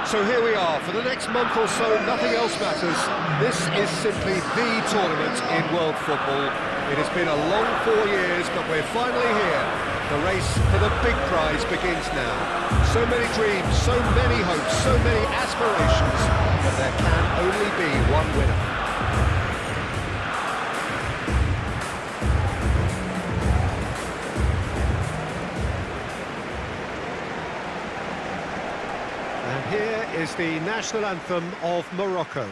So here we are, for the next month or so, nothing else matters. This is simply the tournament in world football. It has been a long 4 years, but we're finally here. The race for the big prize begins now. So many dreams, so many hopes, so many aspirations, but there can only be one winner. And here is the national anthem of Morocco.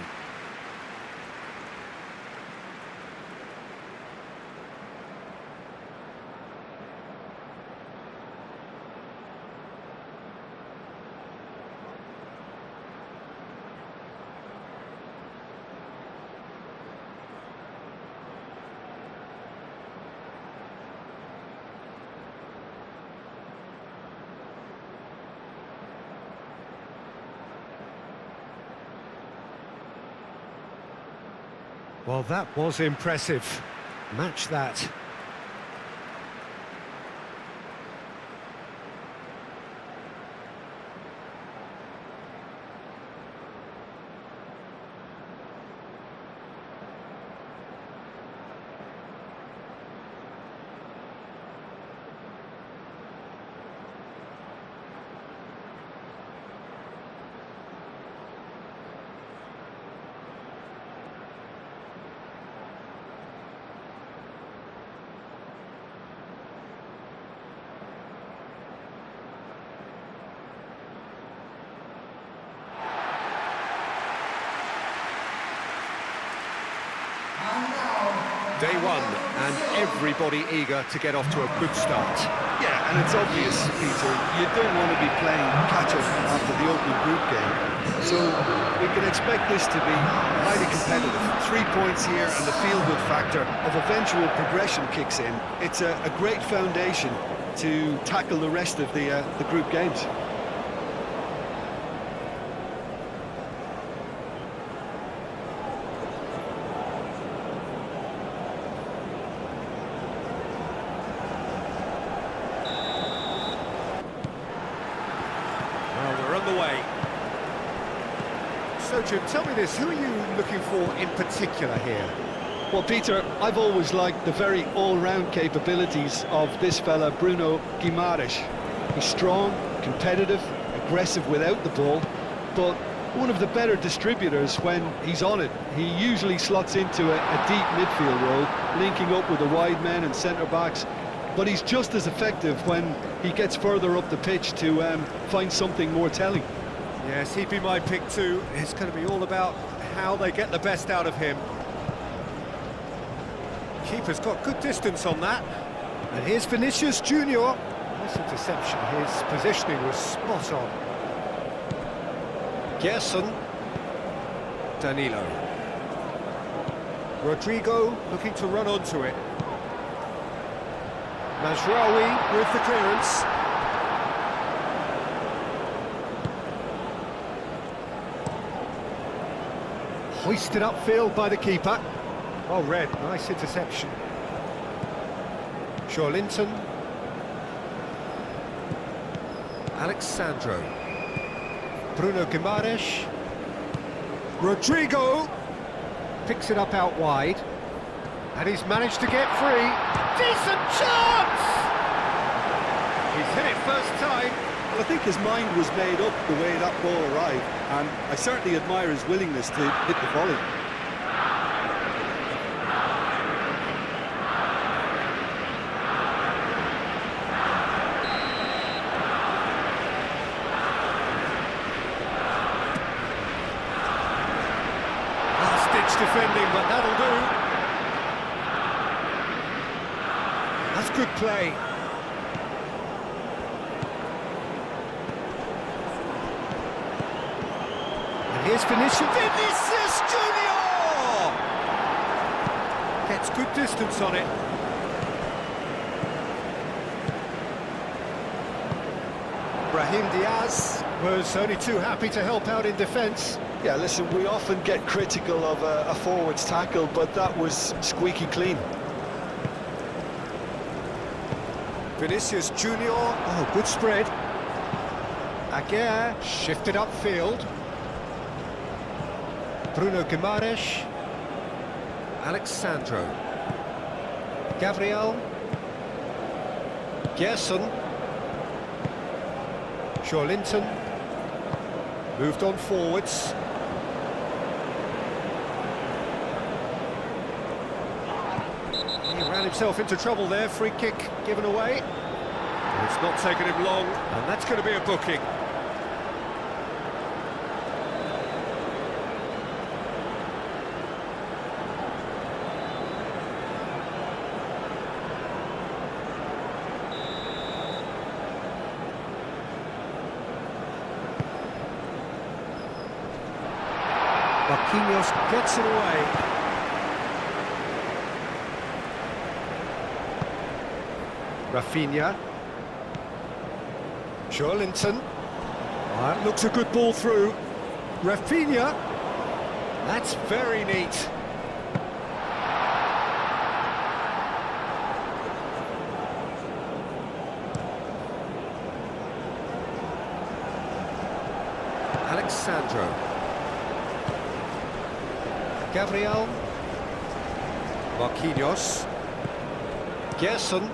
Well, that was impressive. Match that. Day one, and everybody eager to get off to a good start. Yeah, and it's obvious, Peter, you don't want to be playing catch-up after the opening group game. So we can expect this to be highly competitive. 3 points here and the feel-good factor of eventual progression kicks in. It's a great foundation to tackle the rest of the group games. Way. So, Jim, tell me this, who are you looking for in particular here? Well, Peter, I've always liked the very all-round capabilities of this fella, Bruno Guimaraes. He's strong, competitive, aggressive without the ball, but one of the better distributors when he's on it. He usually slots into a deep midfield role, linking up with the wide men and centre-backs, but he's just as effective when he gets further up the pitch to find something more telling. Yes, he'd be my pick too. It's going to be all about how they get the best out of him. Keeper's got good distance on that. And here's Vinicius Junior. Nice interception. His positioning was spot on. Gerson. Danilo. Rodrigo looking to run onto it. Mazraoui with the clearance. Hoisted upfield by the keeper. Oh, Red, nice interception. Linton. Alexandro. Bruno Guimaraes. Rodrigo picks it up out wide. And he's managed to get free. Decent chance! He's hit it first time. Well, I think his mind was made up the way that ball arrived, and I certainly admire his willingness to hit the volley. Last-ditch defending, but that'll do. That's good play. And here's Vinicius Junior! Gets good distance on it. Brahim Diaz was only too happy to help out in defence. Yeah, listen, we often get critical of a forward's tackle, but that was squeaky clean. Vinicius Junior, oh, good spread. Aguirre shifted upfield. Bruno Guimaraes. Alexandro. Gabriel. Gerson. Linton. Moved on forwards. He ran himself into trouble there, free kick given away. It's not taken him long, and that's going to be a booking. Marquinhos gets it away. Rafinha. Linton. That looks a good ball through. Rafinha. That's very neat. Alexandro. Gabriel. Marquinhos. Gerson.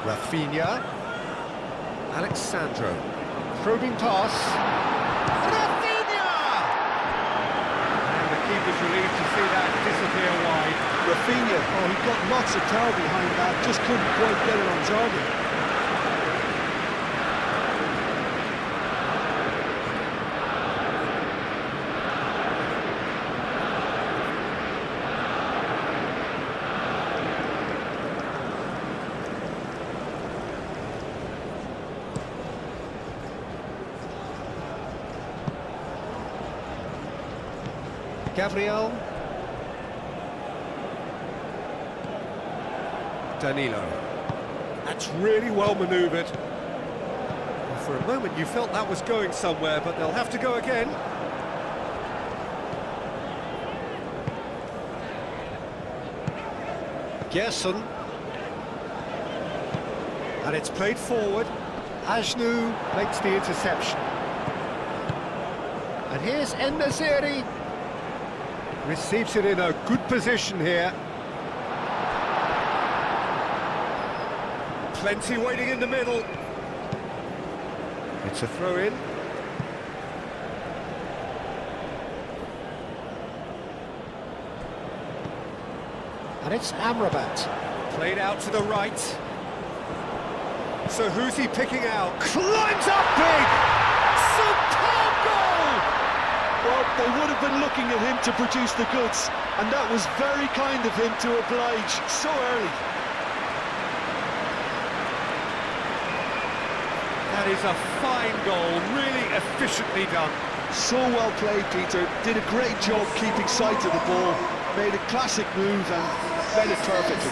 Rafinha. Alexandro. Probing pass. Rafinha! And the keeper's relieved to see that disappear wide. Rafinha, oh, he got lots of power behind that, just couldn't quite get it on target. Gabriel. Danilo. That's really well manoeuvred. For a moment you felt that was going somewhere, but they'll have to go again. Gerson. And it's played forward. Ajnu makes the interception. And here's En-Nesyri. Receives it in a good position here. Plenty waiting in the middle. It's a throw-in. And it's Amrabat. Played out to the right. So who's he picking out? Climbs up big! Superb goal! Well, they would have been looking at him to produce the goods, and that was very kind of him to oblige so early. That is a fine goal, really efficiently done. So well played, Peter. Did a great job keeping sight of the ball, made a classic move and fed it perfectly.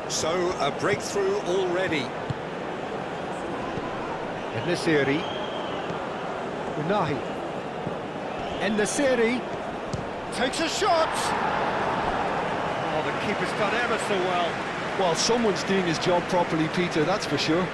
So, a breakthrough already. En-Nesyri. Unahi. En-Nesyri takes a shot! Oh, the keeper's done ever so well. Well, someone's doing his job properly, Peter, that's for sure.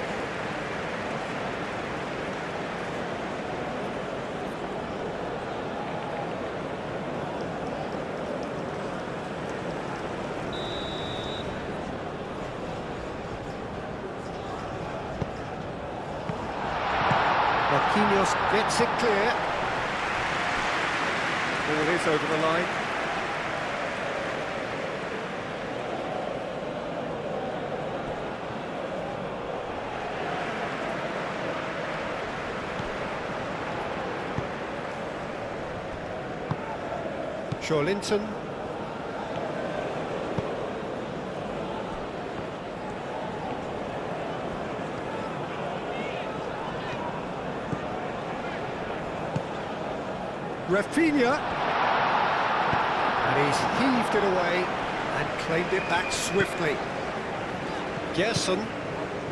Marquinhos gets it clear. Ball is over the line. Linton. Rafinha. And he's heaved it away and claimed it back swiftly. Gerson.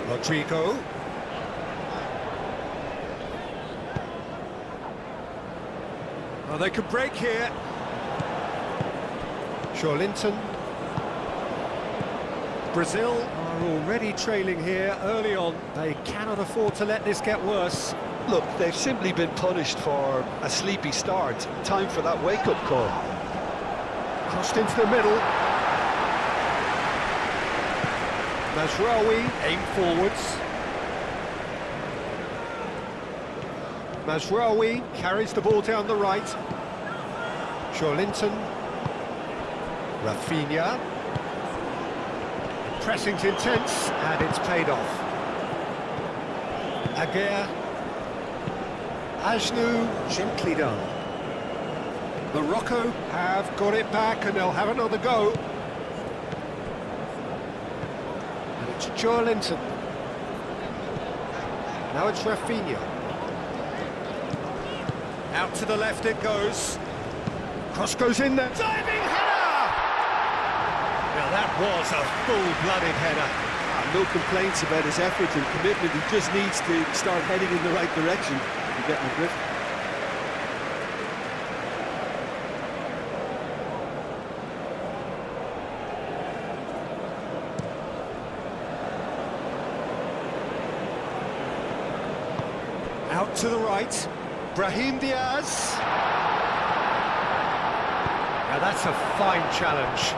Rodrigo. Oh, they could break here. Linton. Brazil are already trailing here early on. They cannot afford to let this get worse. Look, they've simply been punished for a sleepy start. Time for that wake-up call. Crossed into the middle. Mazraoui aim forwards. Mazraoui carries the ball down the right. Linton. Rafinha. Pressing's intense, and it's paid off. Aguirre. Ajnu, gently done. Morocco have got it back, and they'll have another go. And it's Linton. Now it's Rafinha. Out to the left it goes. Cross goes in there. Diving header! Now that was a full-blooded header. No complaints about his effort and commitment. He just needs to start heading in the right direction and getting a grip. Out to the right. Brahim Diaz. Now that's a fine challenge.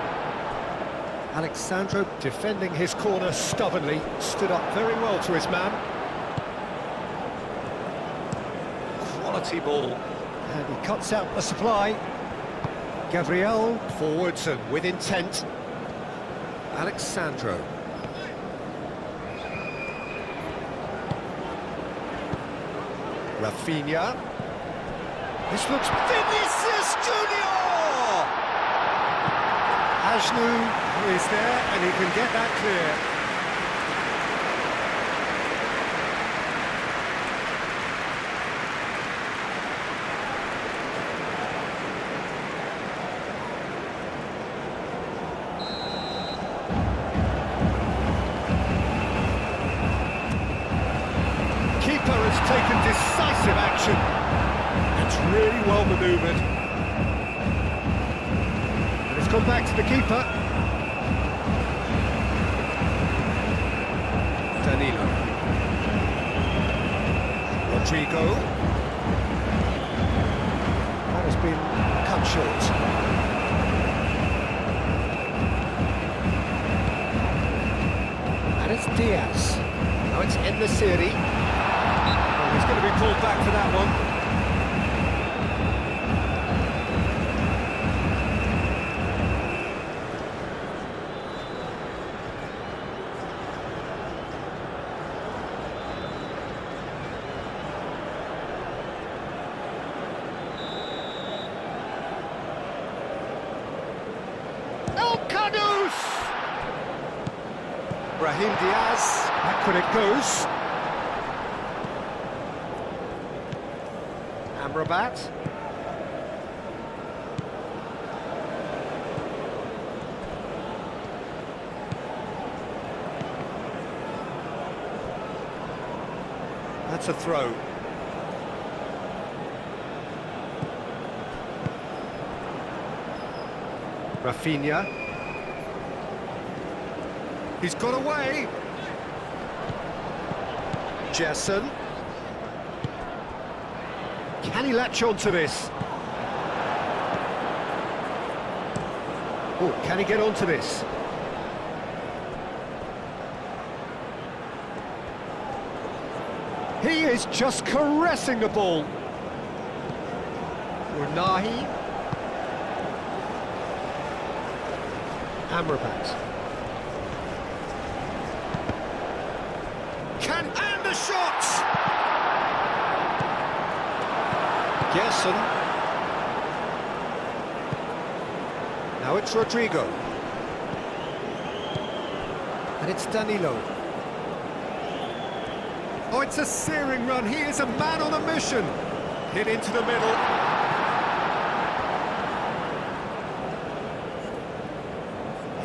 Alexandro defending his corner stubbornly, stood up very well to his man. Quality ball. And he cuts out the supply. Gabriel forwards and with intent. Alexandro. Rafinha. This looks Vinicius Junior! Ajnu is there and he can get that clear. Keeper has taken decisive action. It's really well manoeuvred. And it's gone back to the keeper. Danilo. Rodrigo. That has been cut short. And it's Diaz. Now it's En-Nesyri. He's going to be pulled back for that one. El Kudus! Brahim Diaz, back when it goes. Amrabat. That's a throw. Rafinha. He's got away. Gerson. Can he latch on to this? Oh, can he get onto this? He is just caressing the ball. Unahi. Amrabat. And the shot! Gerson. Now it's Rodrigo. And it's Danilo. Oh, it's a searing run. He is a man on a mission. Hit into the middle.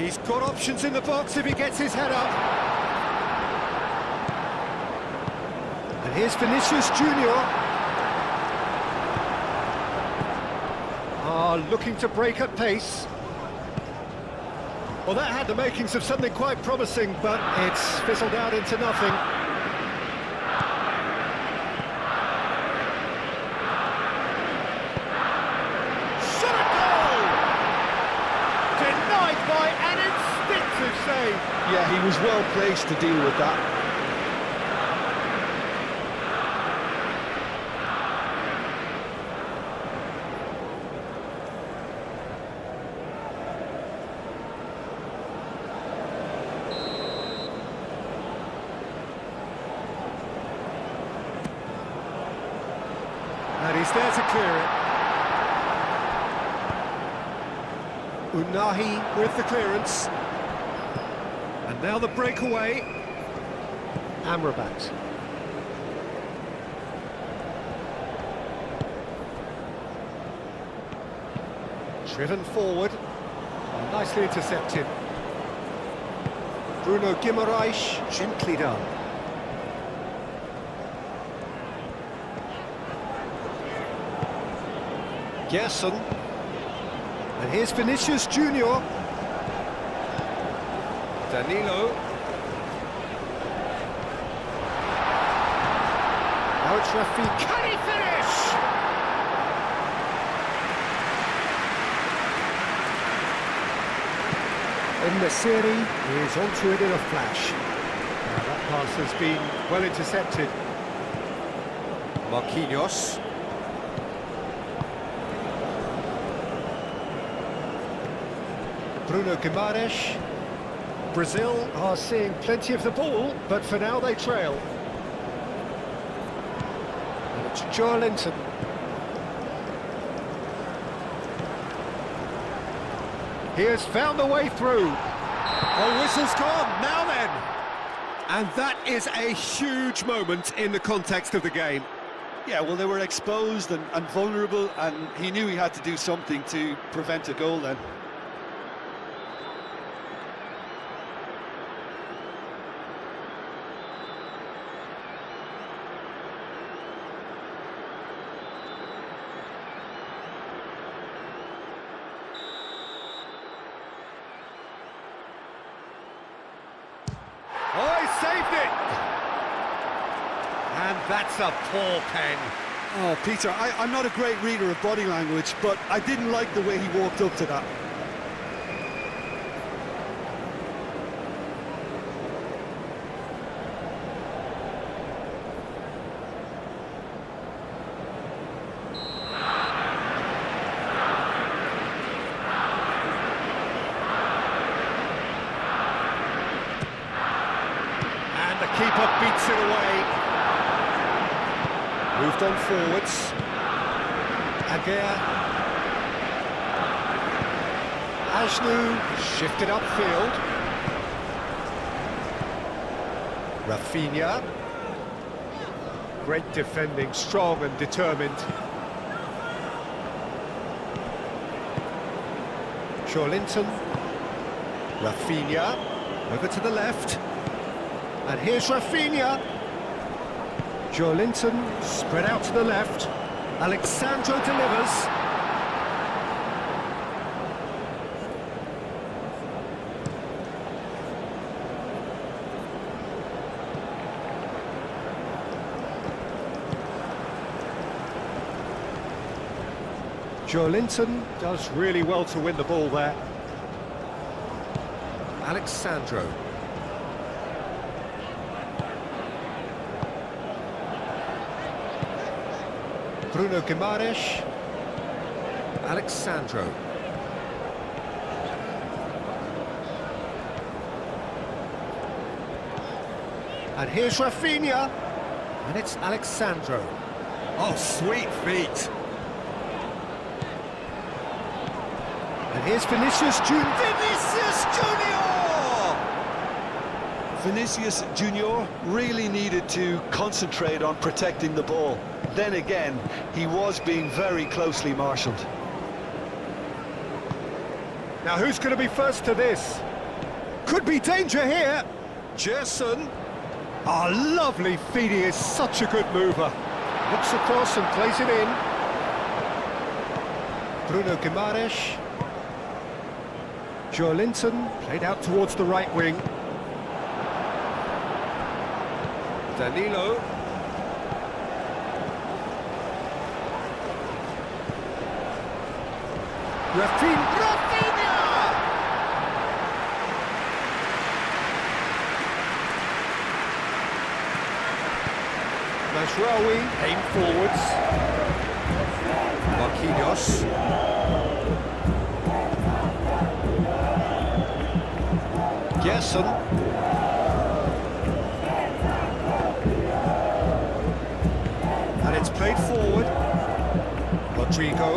He's got options in the box if he gets his head up. And here's Vinicius Junior. Looking to break at pace. Well, that had the makings of something quite promising, but it's fizzled out into nothing. Shot a goal! Denied by an instinctive save. Yeah, he was well placed to deal with that. And he's there to clear it. Unahi with the clearance. And now the breakaway. Amrabat. Driven forward. Nicely intercepted. Bruno Guimaraes, gently done. Gerson. And here's Vinicius Junior. Danilo. Now it's Rafi. Can he finish? And Nasiri is onto it in a flash. Now that pass has been well intercepted. Marquinhos. Bruno Guimaraes. Brazil are seeing plenty of the ball, but for now they trail. And it's Joelinton. He has found the way through. Oh, whistle's gone, now then! And that is a huge moment in the context of the game. Yeah, well, they were exposed and vulnerable, and he knew he had to do something to prevent a goal then. Oh, he saved it! And that's a poor pen. Oh, Peter, I'm not a great reader of body language, but I didn't like the way he walked up to that. The keeper beats it away. Moved on forwards. Aguirre. Ajnu shifted upfield. Rafinha. Great defending, strong and determined. Joelinton. Rafinha. Over to the left. And here's Rafinha. Joelinton spread out to the left. Alexandro delivers. Joelinton does really well to win the ball there. Alexandro. Bruno Guimaraes. Alexandro. And here's Rafinha. And it's Alexandro. Oh, sweet feet. And here's Vinicius Junior. Vinicius Junior! Vinicius Junior really needed to concentrate on protecting the ball. Then again, he was being very closely marshalled. Now who's going to be first to this? Could be danger here. Gerson. Oh, lovely feed. He is such a good mover. Looks across and plays it in. Bruno Guimaraes. Joelinton played out towards the right wing. Danilo. Rafinha! Mazraoui aim forwards. Marquinhos. Gerson. And it's played forward. Rodrigo.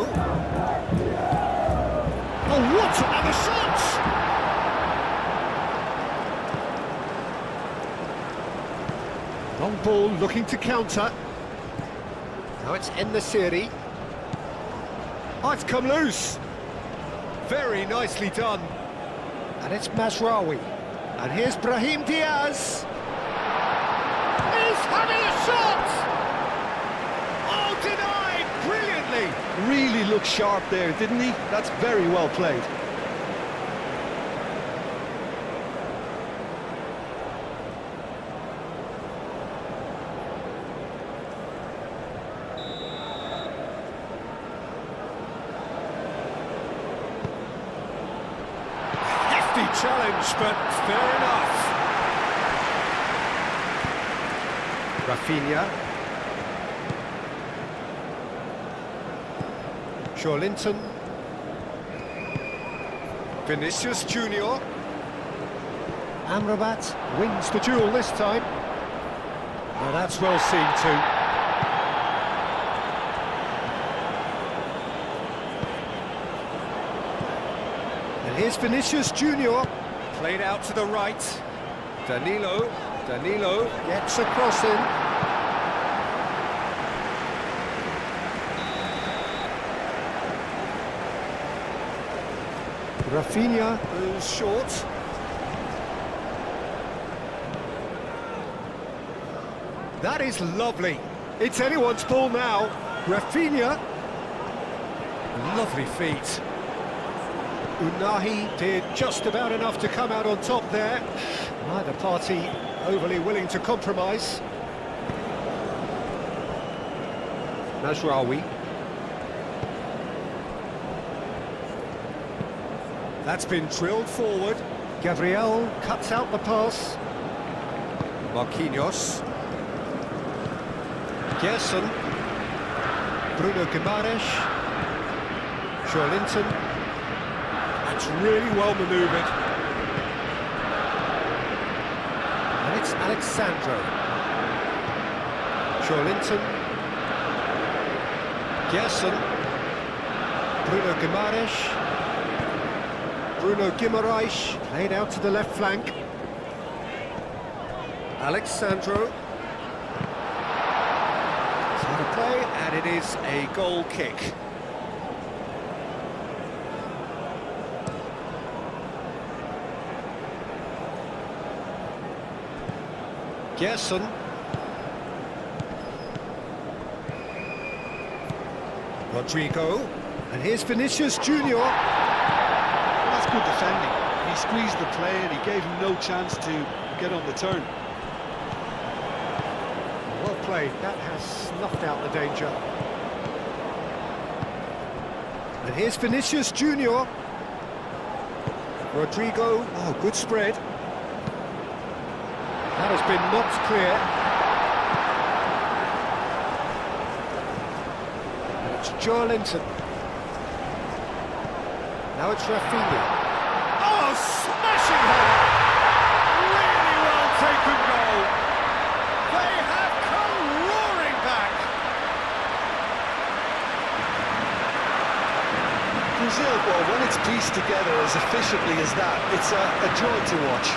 Oh, what another shot! Long ball looking to counter. Now it's En-Nesyri. Oh, it's come loose. Very nicely done. And it's Mazraoui. And here's Brahim Diaz. He's having a shot! Oh, denied brilliantly. Really looked sharp there, didn't he? That's very well played. Hefty challenge, but fair enough. Rafinha. Joelinton. Vinicius Junior. Amrabat wins the duel this time. Well, that's well seen too. And here's Vinicius Junior. Played out to the right. Danilo gets a cross in. Rafinha goes short. That is lovely. It's anyone's ball now. Rafinha. Lovely feet. Unahi did just about enough to come out on top there. Neither party overly willing to compromise. Mazraoui. That's been drilled forward. Gabriel cuts out the pass. Marquinhos. Gerson. Bruno Guimaraes. Joelinton. That's really well manoeuvred. And it's Alexandro. Joelinton. Gerson. Bruno Guimaraes. Bruno Guimaraes played out to the left flank. Alexandro. Try to play, and it is a goal kick. Gerson. Rodrigo. And here's Vinicius Junior. That's good defending. He squeezed the play and he gave him no chance to get on the turn. Well played. That has snuffed out the danger. And here's Vinicius Junior. Rodrigo. Oh, good spread. That has been knocked clear. And it's Joelinton. Now it's Rafinha. Oh, smashing header! Really well taken goal. They have come roaring back. Brazil, well, when it's pieced together as efficiently as that, it's a joy to watch.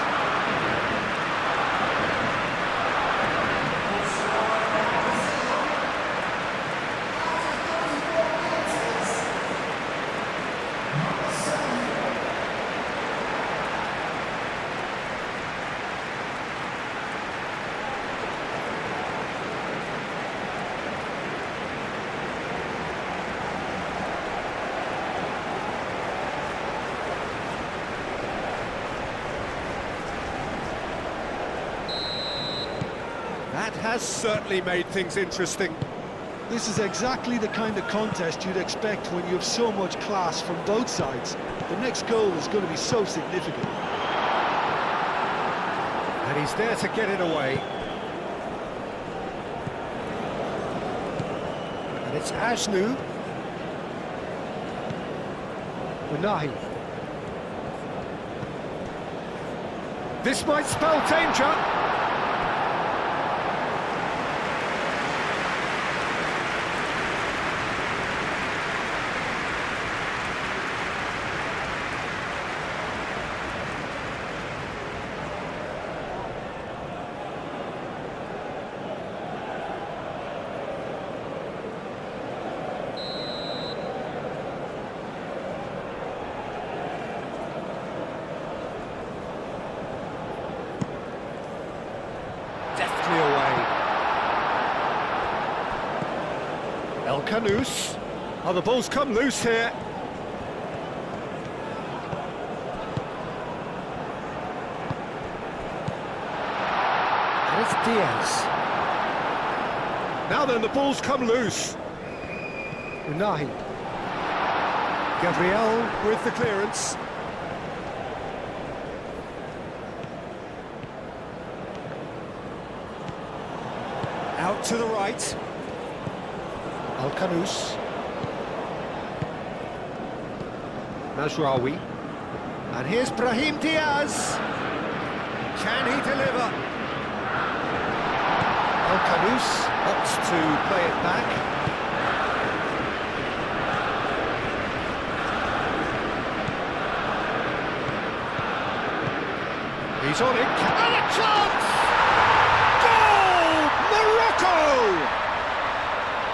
has certainly made things interesting. This is exactly the kind of contest you'd expect when you have so much class from both sides. The next goal is going to be so significant. And he's there to get it away. And it's Ajnu. Unahi. This might spell danger. Deftly away. El Canous. Oh, the ball's come loose here. And it's Diaz. Now then, the ball's come loose. Unahi. Gabriel with the clearance. Out to the right. El Canous. Mazraoui. And here's Brahim Diaz. Can he deliver? El Canous opts to play it back. He's on it. And a chance! Morocco!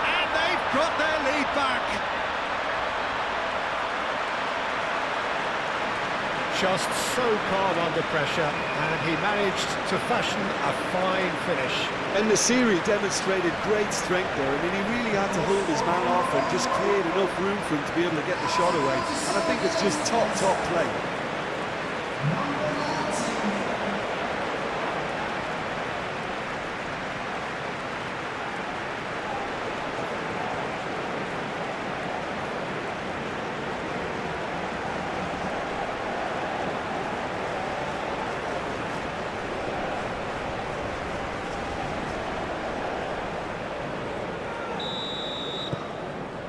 And they've got their lead back. Just so calm under pressure, and he managed to fashion a fine finish. And the series demonstrated great strength there. I mean, he really had to hold his man off and just create enough room for him to be able to get the shot away. And I think it's just top play.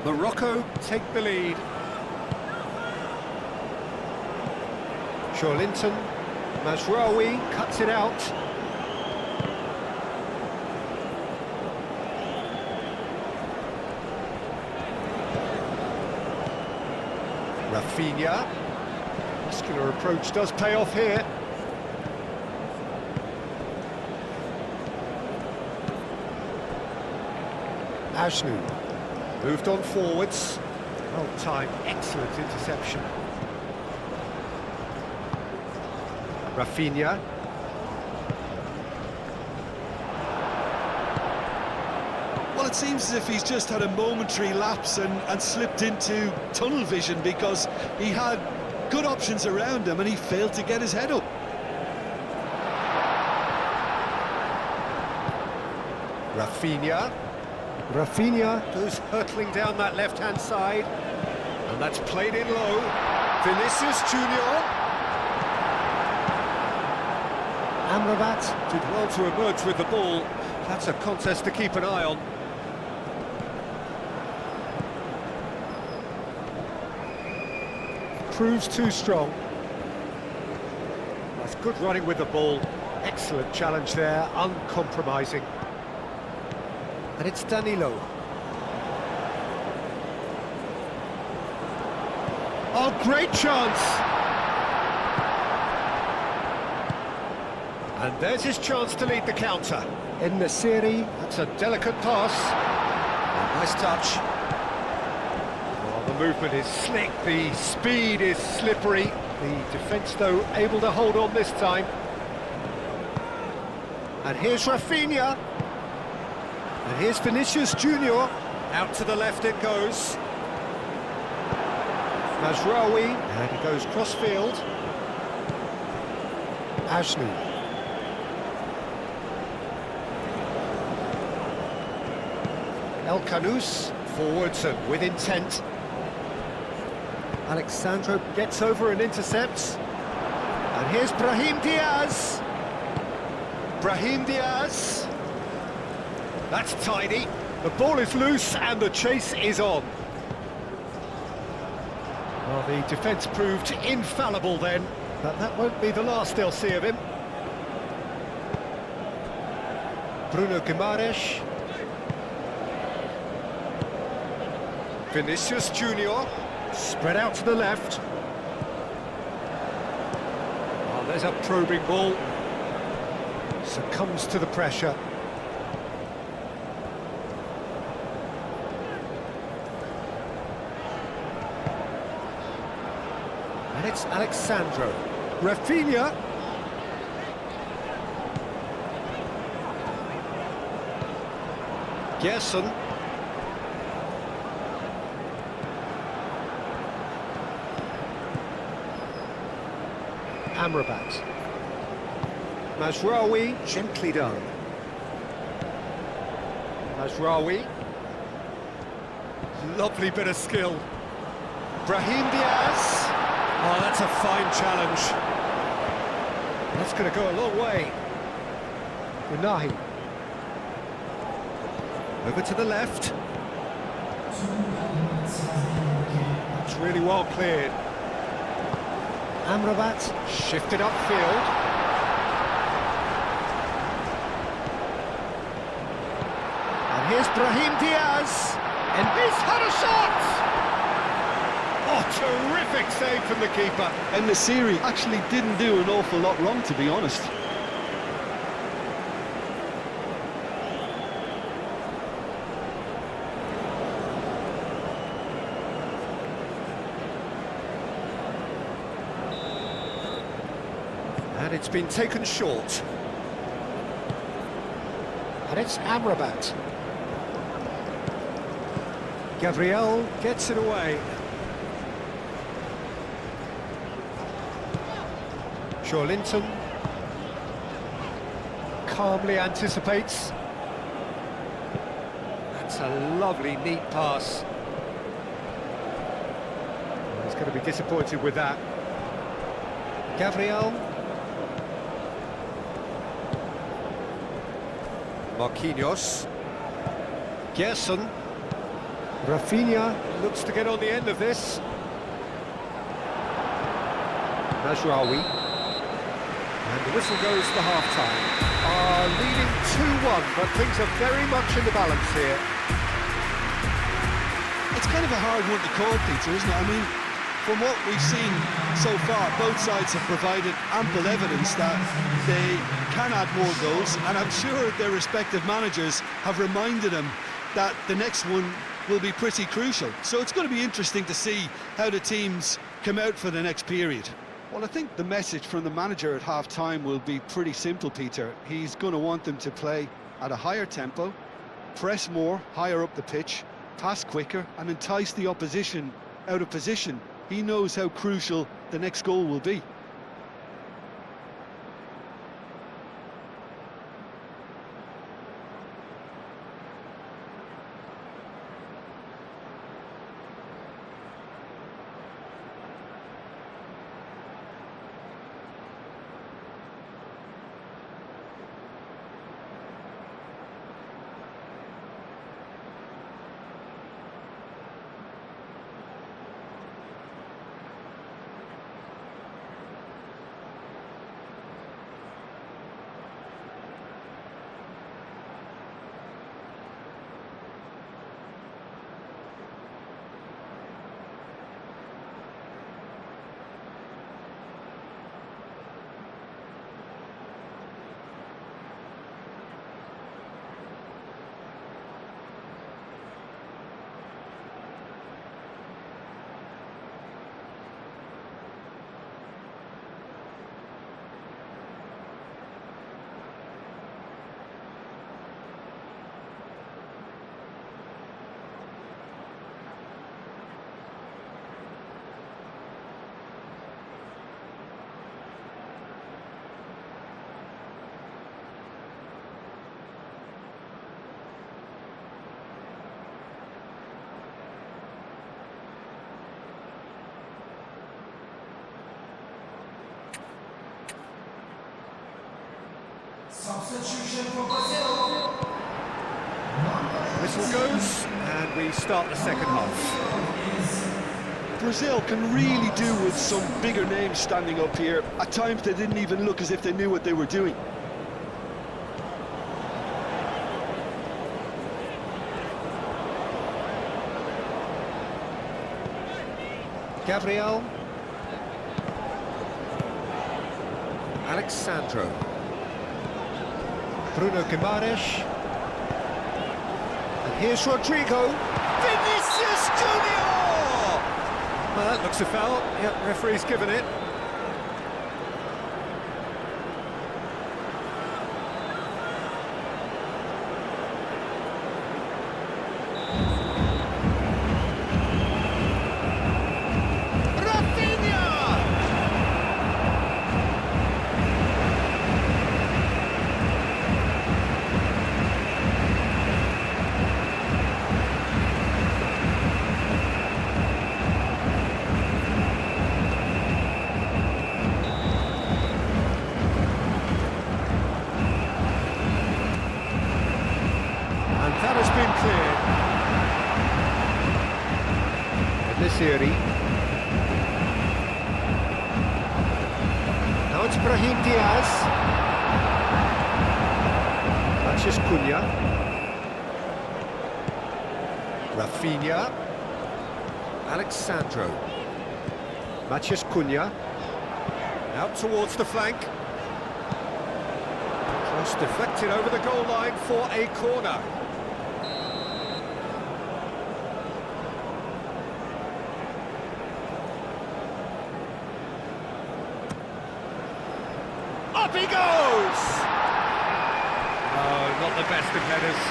Morocco take the lead. Linton, Mazraoui cuts it out. Rafinha. Muscular approach does pay off here. Ajnu. Moved on forwards. Well timed, excellent interception. Rafinha. Well, it seems as if he's just had a momentary lapse and slipped into tunnel vision, because he had good options around him and he failed to get his head up. Rafinha. Rafinha goes hurtling down that left-hand side. And that's played in low. Vinicius Junior. Amrabat did well to emerge with the ball. That's a contest to keep an eye on. Proves too strong. That's good running with the ball. Excellent challenge there, uncompromising. And it's Danilo. Oh, great chance! And there's his chance to lead the counter. In the series, that's a delicate pass. Oh, nice touch. Oh, the movement is slick, the speed is slippery. The defence, though, able to hold on this time. And here's Rafinha. And here's Vinicius Junior. Out to the left it goes. Mazraoui, and he goes cross-field. Ajnu. El Canous, forwards and with intent. Alexandro gets over and intercepts. And here's Brahim Diaz. Brahim Diaz. That's tidy. The ball is loose and the chase is on. Well, the defence proved infallible then, but that won't be the last they'll see of him. Bruno Guimaraes. Vinicius Junior, spread out to the left. Oh, there's a probing ball. Succumbs to the pressure. And it's Alexandro. Rafinha. Gerson. Amrabat. Mazraoui, gently done. Mazraoui. Lovely bit of skill. Brahim Diaz. Oh, that's a fine challenge. That's going to go a long way. Unahi. Over to the left. It's really well cleared. Amrabat shifted upfield. And here's Brahim Diaz. And he's had a shot! Oh, terrific save from the keeper. And the series actually didn't do an awful lot wrong, to be honest. And it's been taken short. And it's Amrabat. Gabriel gets it away. Linton calmly anticipates. That's a lovely, neat pass. He's going to be disappointed with that. Gabriel. Marquinhos. Gerson. Rafinha looks to get on the end of this. Mazraoui. And the whistle goes for half-time. Leading 2-1, but things are very much in the balance here. It's kind of a hard one to call, Peter, isn't it? I mean, from what we've seen so far, both sides have provided ample evidence that they can add more goals, and I'm sure their respective managers have reminded them that the next one will be pretty crucial. So it's going to be interesting to see how the teams come out for the next period. Well, I think the message from the manager at half-time will be pretty simple, Peter. He's going to want them to play at a higher tempo, press more, higher up the pitch, pass quicker, and entice the opposition out of position. He knows how crucial the next goal will be. Whistle goes, and we start the second half. Brazil can really do with some bigger names standing up here. At times they didn't even look as if they knew what they were doing. Gabriel. Alexandro. Bruno Guimaraes. And here's Rodrigo. Vinicius Junior! Well, that looks a foul. Yep, referee's given it. That has been cleared. And this area. Now it's Brahim Diaz. Matheus Cunha. Rafinha. Alexandro. Matheus Cunha. Out towards the flank. Cross deflected over the goal line for a corner. Up he goes! Oh, not the best of headers.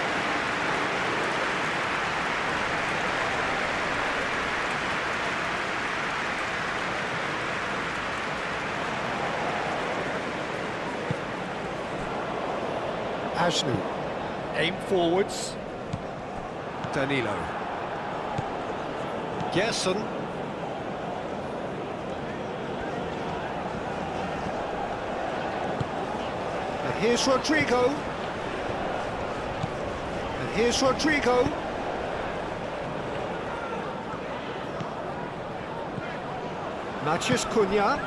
Ashnu. Aim forwards. Danilo. Gerson. And here's Rodrigo. And here's Rodrigo. Matheus Cunha.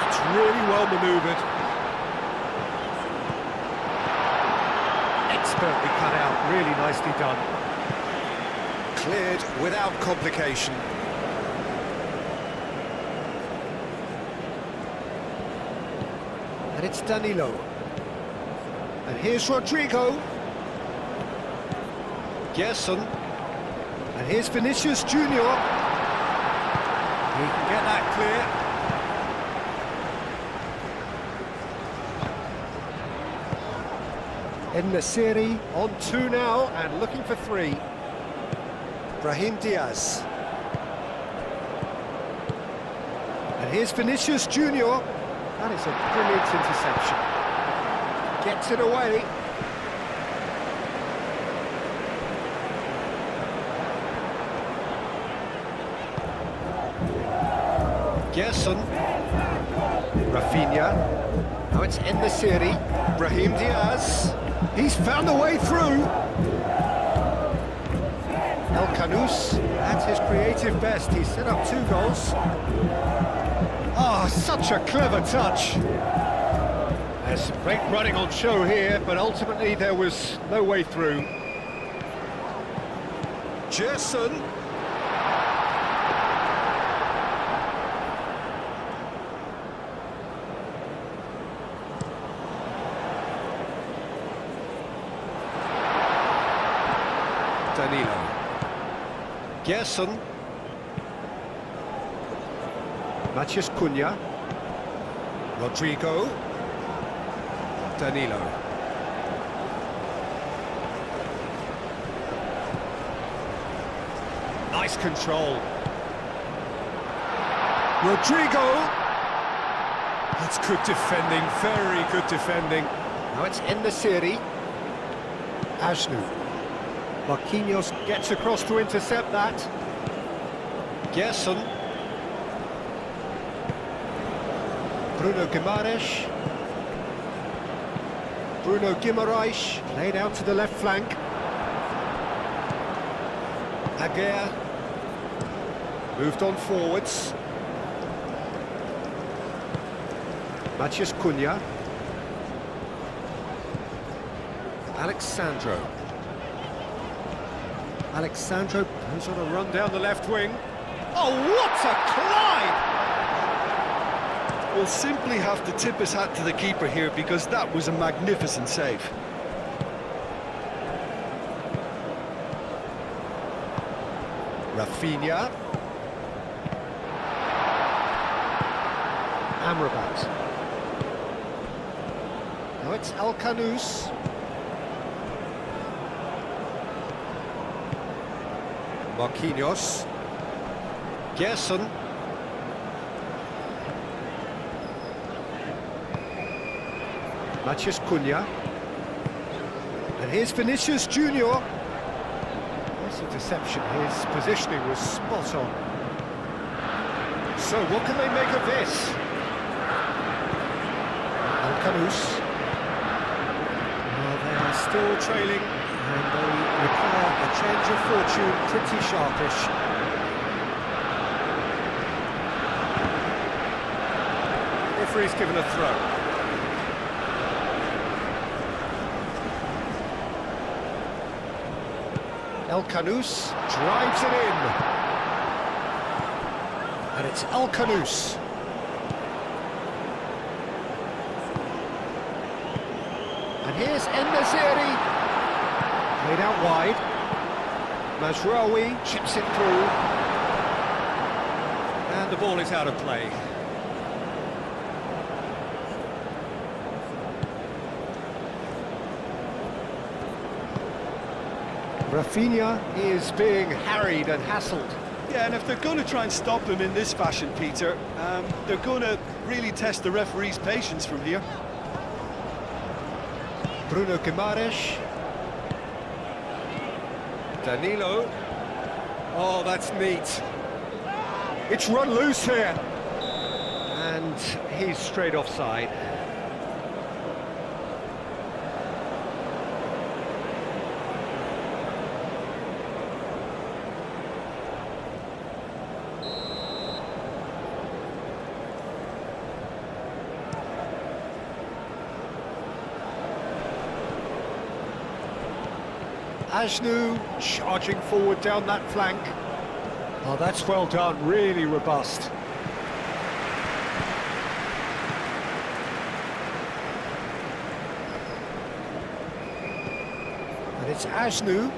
It's really well manoeuvred. Expertly cut out, really nicely done. Cleared without complication. And it's Danilo. And here's Rodrigo. Gerson. And here's Vinicius Junior. He can get that clear. En-Nesyri on 2 now and looking for 3. Brahim Diaz. And here's Vinicius Junior. That is a brilliant interception. Gets it away. Gerson. Rafinha. Now it's En-Nesyri. Brahim Diaz. He's found a way through. El Canous at his creative best. He's set up 2 goals. Oh, such a clever touch. There's some great running on show here, but ultimately there was no way through. Gerson. Danilo. Gerson. Matheus Cunha. Rodrigo. Danilo. Nice control. Rodrigo. That's good defending, very good defending. Now it's En-Nesyri. Ashnu. Marquinhos gets across to intercept that. Gerson. Bruno Guimaraes. Bruno Guimaraes played out to the left flank. Aguirre moved on forwards. Matheus Cunha. Alexandro goes on a run down the left wing. Oh, what a climb! We'll simply have to tip his hat to the keeper here because that was a magnificent save. Rafinha. Amrabat. Now it's El Khanous. Marquinhos. Gerson. Matheus Cunha. And here's Vinicius Junior. Nice interception, his positioning was spot on. So what can they make of this? El Khanous. Well, they are still trailing and they require a change of fortune, pretty sharpish. Referee's given a throw. El Khanous drives it in. And it's El Khanous. And here's En-Nesyri. Played out wide. Mazraoui chips it through. And the ball is out of play. Rafinha is being harried and hassled. Yeah, and if they're going to try and stop him in this fashion, Peter, they're going to really test the referee's patience from here. Bruno Guimaraes. Danilo. Oh, that's neat. It's run loose here. And he's straight offside. Ajnu charging forward down that flank. Oh, that's well done, really robust. And it's Ajnu.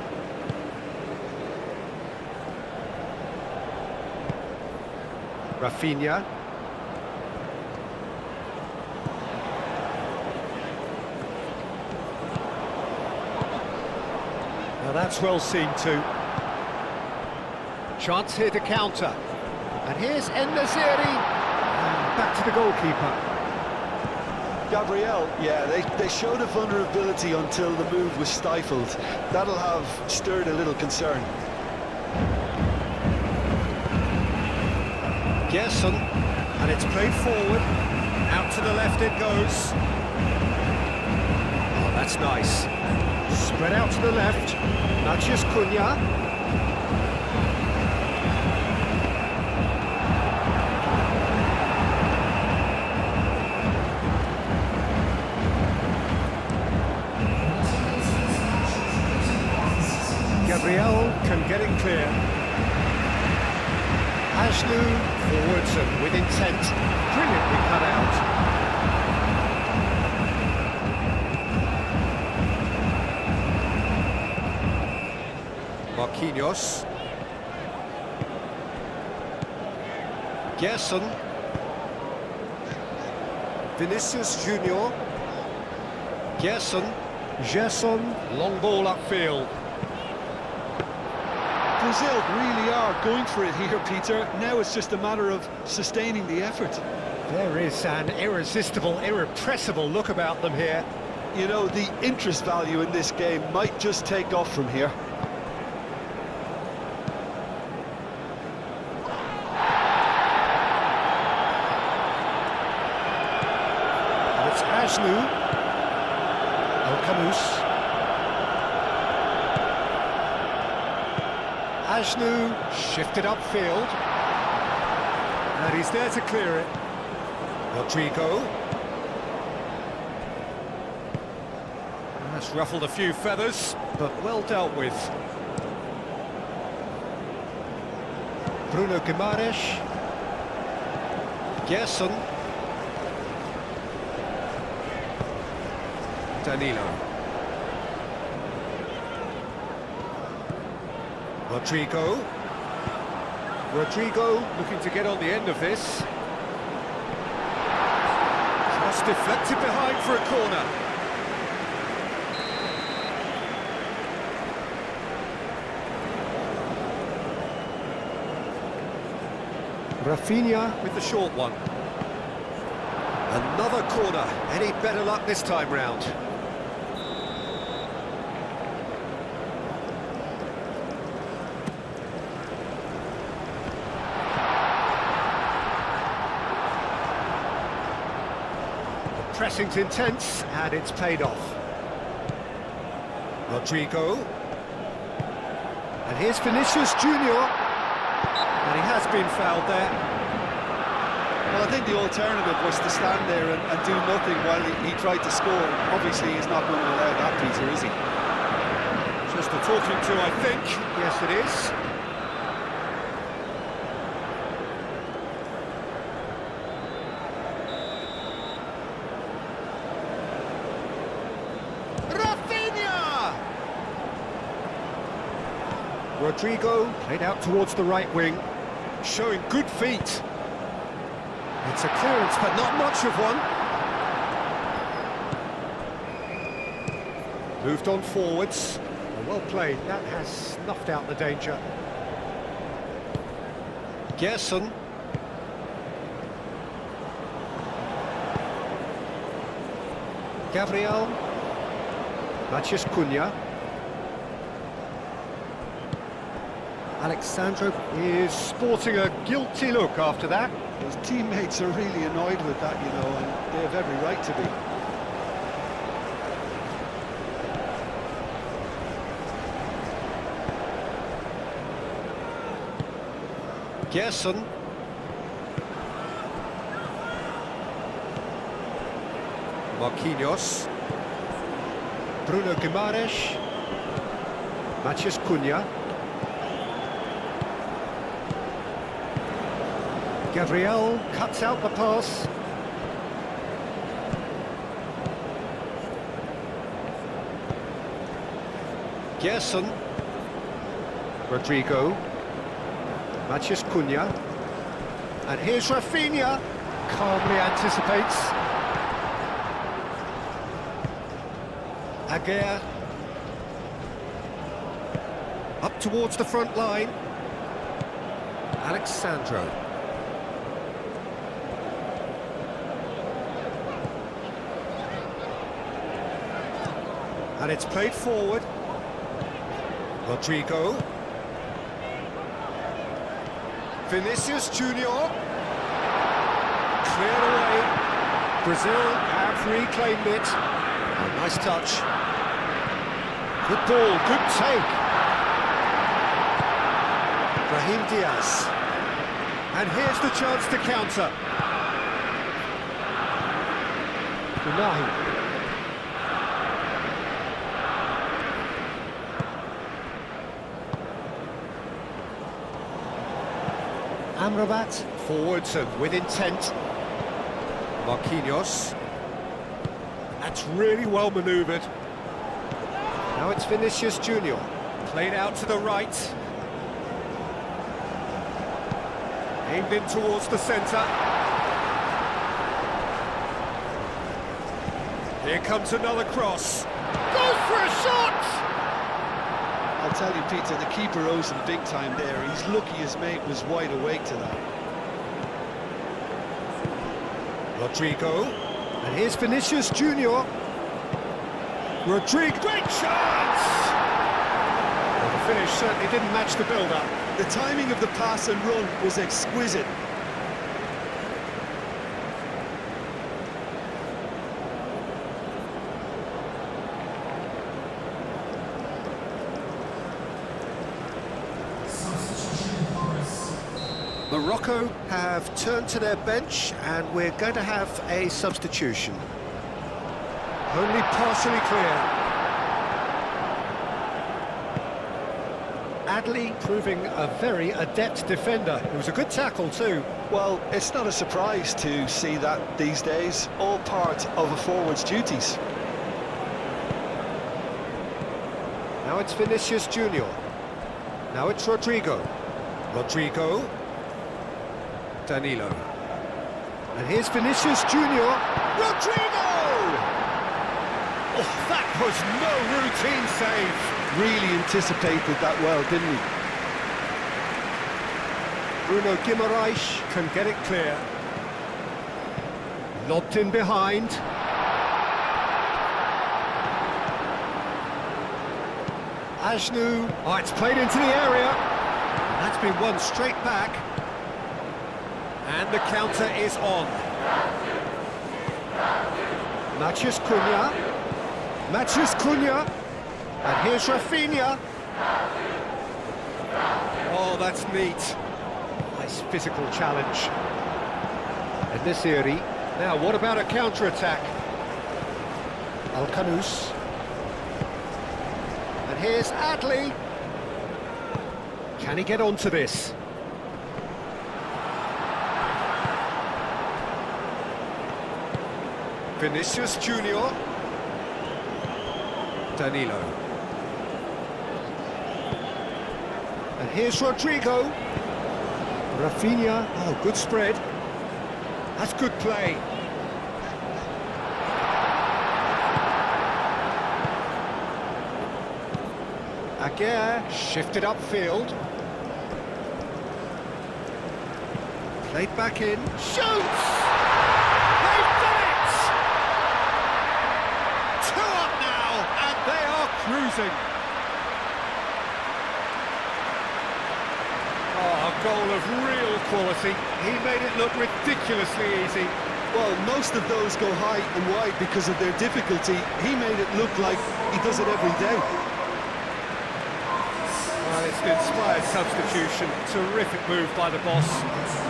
Rafinha. Now that's well seen too. Chance here to counter. And here's En-Nesyri. And back to the goalkeeper. Gabriel, yeah, they showed a vulnerability until the move was stifled. That'll have stirred a little concern. Gerson. And it's played forward. Out to the left it goes. Oh, that's nice. Spread out to the left. Matheus Cunha. Gabriel can get it clear. Ajnu forwards and with intent. Brilliantly cut out. Marquinhos. Gerson. Vinicius Junior. Gerson. Long ball upfield. Brazil really are going for it here, Peter. Now it's just a matter of sustaining the effort. There is an irresistible, irrepressible look about them here. You know, the interest value in this game might just take off from here. And it's Ajnu. Camus. Ajnu shifted upfield. And he's there to clear it. Rodrigo. That's ruffled a few feathers, but well dealt with. Bruno Guimaraes. Gerson. Danilo. Rodrigo. Rodrigo looking to get on the end of this. Just deflected behind for a corner. Rafinha with the short one. Another corner. Any better luck this time round? The pressing's intense, and it's paid off. Rodrigo. And here's Vinicius Junior. And he has been fouled there. Well, I think the alternative was to stand there and do nothing while he tried to score. Obviously, he's not going to allow that, Peter, is he? Just a talking to, I think. Yes, it is. Rafinha! Rodrigo played out towards the right wing, showing good feet. It's a clearance, but not much of one. Moved on forwards. Well played. That has snuffed out the danger. Gerson. Gabriel. Matheus Cunha. Alexandro is sporting a guilty look after that. His teammates are really annoyed with that, you know, and they have every right to be. Gerson. Marquinhos. Bruno Guimaraes. Matheus Cunha. Gabriel cuts out the pass. Gerson. Rodrigo. Matheus Cunha. And here's Rafinha. Calmly anticipates. Aguirre. Up towards the front line. Alexandro. And it's played forward. Rodrigo. Vinicius Junior. Cleared away. Brazil have reclaimed it. Oh, nice touch. Good ball, good take. Brahim Diaz. And here's the chance to counter. Unahi. Amrabat, forwards and with intent. Marquinhos. That's really well manoeuvred. Now it's Vinicius Junior. Played out to the right. Aimed in towards the centre. Here comes another cross. Goes for a shot! I'll tell you, Peter, the keeper owes him big time there. He's lucky his mate was wide awake to that. Rodrigo. And here's Vinicius Junior. Rodrigo. Great chance! Well, the finish certainly didn't match the build-up. The timing of the pass and run was exquisite. Morocco have turned to their bench and we're going to have a substitution. Only partially clear. Adli proving a very adept defender. It was a good tackle too. Well, it's not a surprise to see that these days, all part of a forward's duties. Now it's Vinicius Junior. Now it's Rodrigo. Rodrigo. Danilo. And here's Vinicius Junior. Rodrigo! Oh, that was no routine save. Really anticipated that well, didn't he? Bruno Guimaraes can get it clear. Lobbed in behind. Ajnu. Oh, it's played into the area. That's been won straight back. And the counter is on. Matheus Cunha. Matheus Cunha. And here's Rafinha. Oh, that's neat. Nice physical challenge. And this Eri. Now, what about a counter-attack? Alcanus. And here's Adli. Can he get onto this? Vinicius Junior. Danilo. And here's Rodrigo. Rafinha. Oh, good spread. That's good play. Aguirre shifted upfield. Played back in. Shoots! They've done it! 2 up now, and they are cruising. Oh, a goal of real quality. He made it look ridiculously easy. Well, most of those go high and wide because of their difficulty. He made it look like he does it every day. Well, it's an inspired substitution. Terrific move by the boss.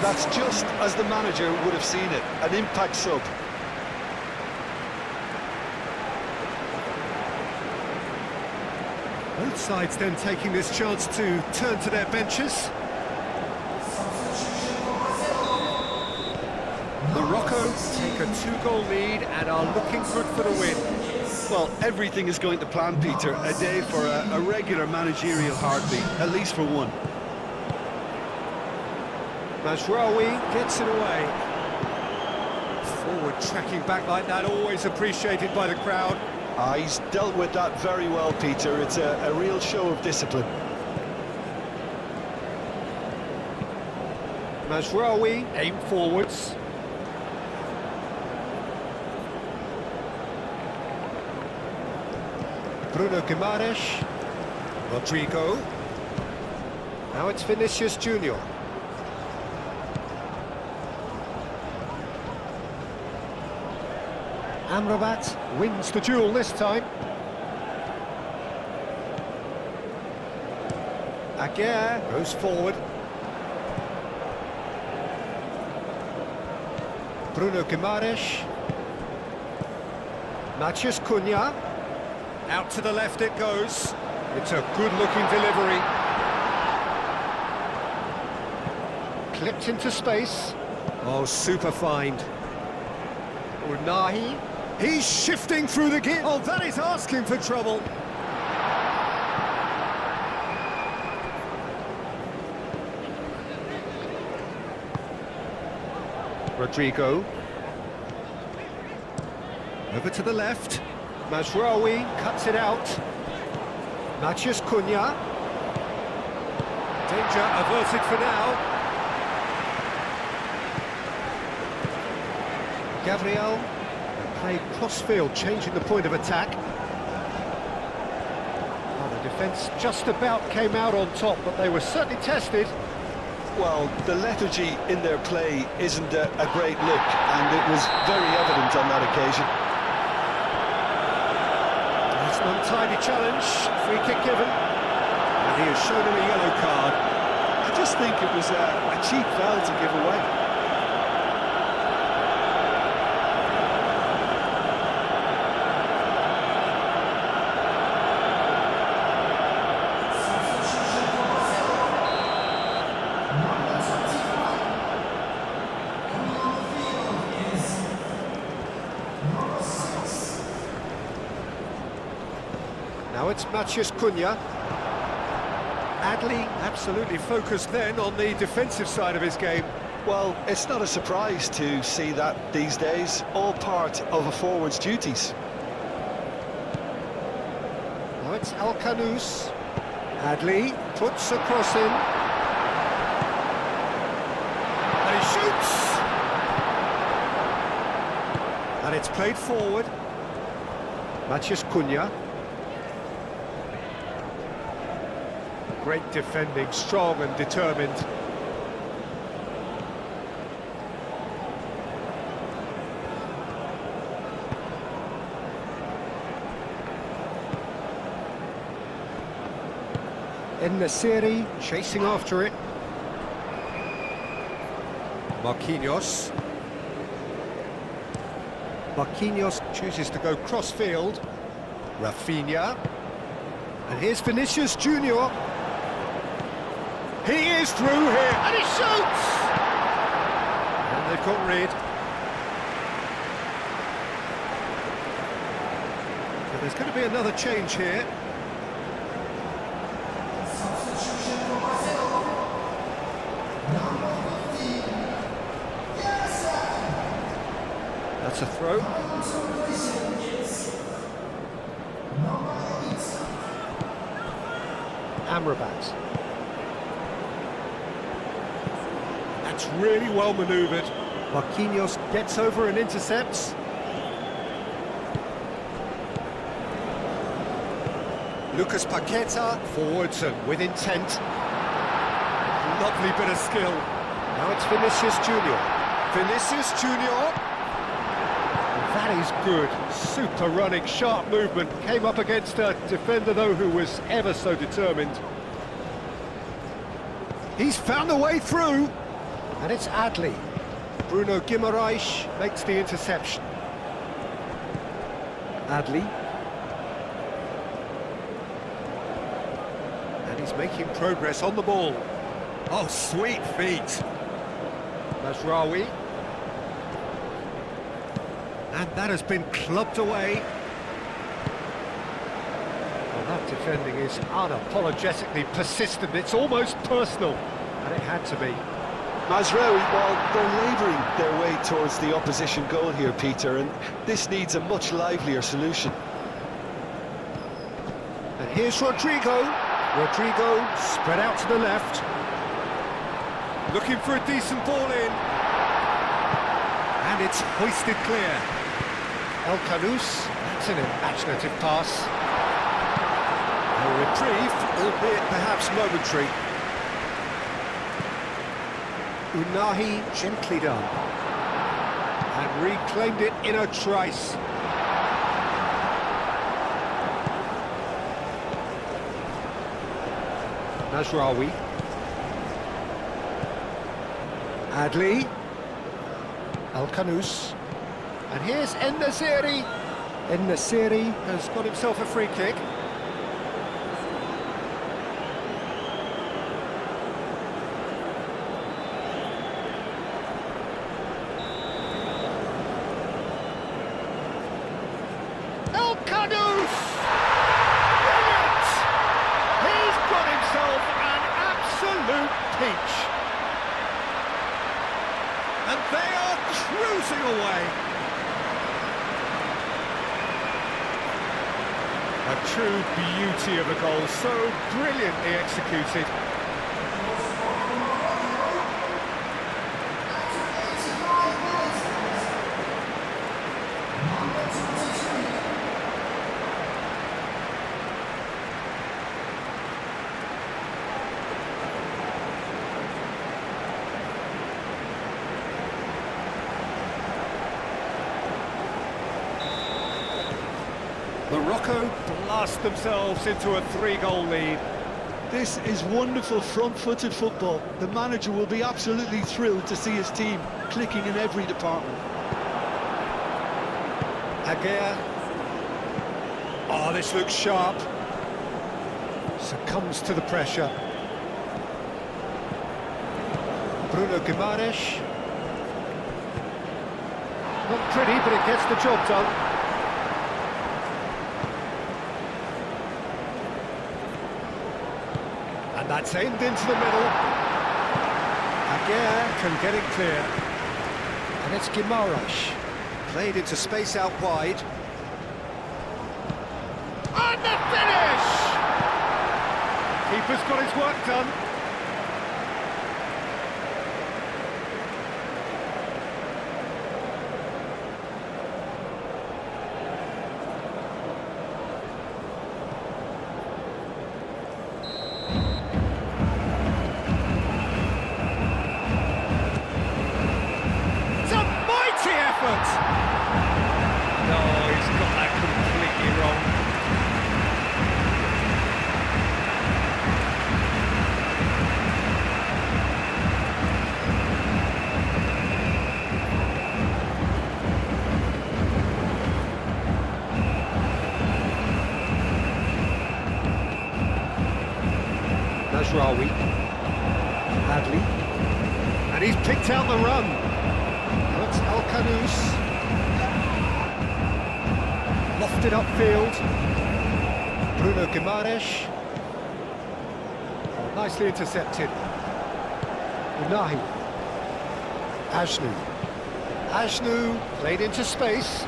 That's just as the manager would have seen it, an impact sub. Both sides then taking this chance to turn to their benches. Morocco take a 2-goal lead and are looking good for the win. Well, everything is going to plan, Peter. A day for a regular managerial heartbeat, at least for one. Mazraoui gets it away. Forward tracking back like that, always appreciated by the crowd. He's dealt with that very well, Peter. It's a real show of discipline. Mazraoui aim forwards. Bruno Guimaraes. Rodrigo. Now it's Vinicius Junior. Amrabat wins the duel this time. Aguirre goes forward. Bruno Guimaraes. Matheus Cunha. Out to the left it goes. It's a good-looking delivery. Clipped into space. Oh, super find. Unahi. He's shifting through the gear. Oh, that is asking for trouble. Rodrigo. Over to the left. Mazraoui cuts it out. Matheus Cunha. Danger averted for now. Gabriel played cross-field, changing the point of attack. Well, the defence just about came out on top, but they were certainly tested. Well, the lethargy in their play isn't a great look, and it was very evident on that occasion. It's an untidy challenge, free kick given, and he has shown him a yellow card. I just think it was a cheap foul to give away. Now it's Matheus Cunha. Adley absolutely focused then on the defensive side of his game. Well, it's not a surprise to see that these days, all part of a forward's duties. Now it's Alcanus. Adley puts a cross in. And he shoots! And it's played forward. Matheus Cunha. Great defending, strong and determined. En-Nesyri chasing after it. Marquinhos. Marquinhos chooses to go cross-field. Rafinha. And here's Vinicius Junior. He is through here, and he shoots! And they've got rid. But there's going to be another change here. That's a throw. Amrabat. That's really well manoeuvred. Marquinhos gets over and intercepts. Lucas Paqueta forwards and with intent. Lovely bit of skill. Now it's Vinicius Junior. Vinicius Junior. That is good. Super running, sharp movement. Came up against a defender, though, who was ever so determined. He's found a way through. And it's Adley. Bruno Guimaraes makes the interception. Adley. And he's making progress on the ball. Oh, sweet feet. Mazraoui. And that has been clubbed away. Well, that defending is unapologetically persistent. It's almost personal. And it had to be. Mazraoui, well, they're labouring their way towards the opposition goal here, Peter, and this needs a much livelier solution. And here's Rodrigo. Rodrigo spread out to the left. Looking for a decent ball in. And it's hoisted clear. Alcanus, that's an imaginative pass. A reprieve, albeit perhaps momentary. Unahi gently done. And reclaimed it in a trice. Mazraoui. Adley. Alcanus. And here's En-Nesyri. En-Nesyri has got himself a free kick. Alcanus! Brilliant! He's got himself an absolute peach. And they are cruising away. A true beauty of a goal, so brilliantly executed. Morocco blast themselves into a 3-goal lead. This is wonderful front-footed football. The manager will be absolutely thrilled to see his team clicking in every department. Aguirre. Oh, this looks sharp. Succumbs to the pressure. Bruno Guimaraes. Not pretty, but it gets the job done. And that's aimed into the middle. Aguirre can get it clear. And it's Guimaraes. Played into space out wide. And the finish! Keeper's got his work done. No, he's got that completely wrong. Nasraoui. Hadley. And he's picked out the run. That's Al-Khanous. Lofted upfield. Bruno Guimaraes. Nicely intercepted. Unahi. Ajnu played into space.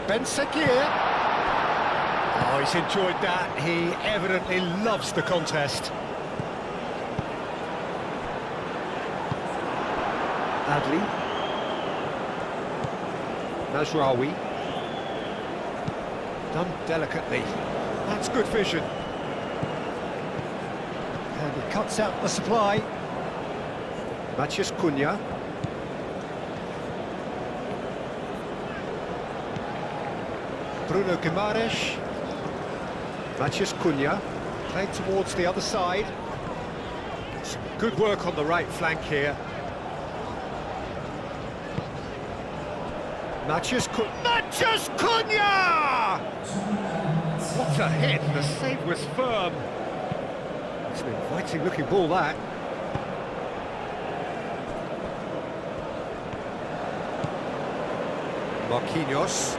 Ben Sekir. Oh, he's enjoyed that. He evidently loves the contest. Adli. Nasraoui. Done delicately. That's good vision. And he cuts out the supply. Matheus Cunha. Bruno Guimaraes. Matheus Cunha. Played towards the other side. Some good work on the right flank here. Matheus Cunha! What a hit! The save was firm. It's an inviting looking ball, that. Marquinhos.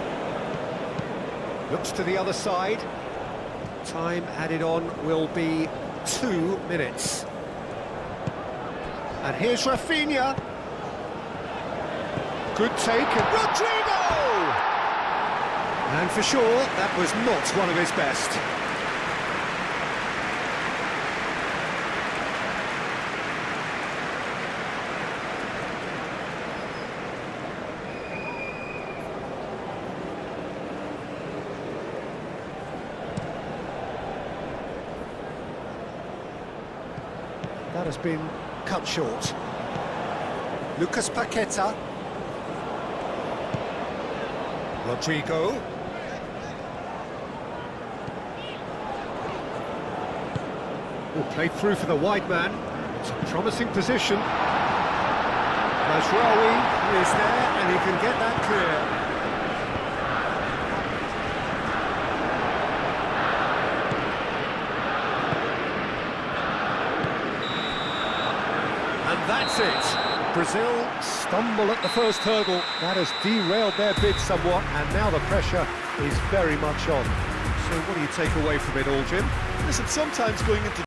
Looks to the other side. Time added on will be 2 minutes. And here's Rafinha. Good take, and Rodrigo! And for sure, that was not one of his best. That has been cut short. Lucas Paqueta. Rodrigo. Played through for the wide man. It's a promising position. Nasraoui is there and he can get that clear. And that's it. Brazil stumble at the first hurdle. That has derailed their bid somewhat, and now the pressure is very much on. So what do you take away from it all, Jim? Listen, sometimes going into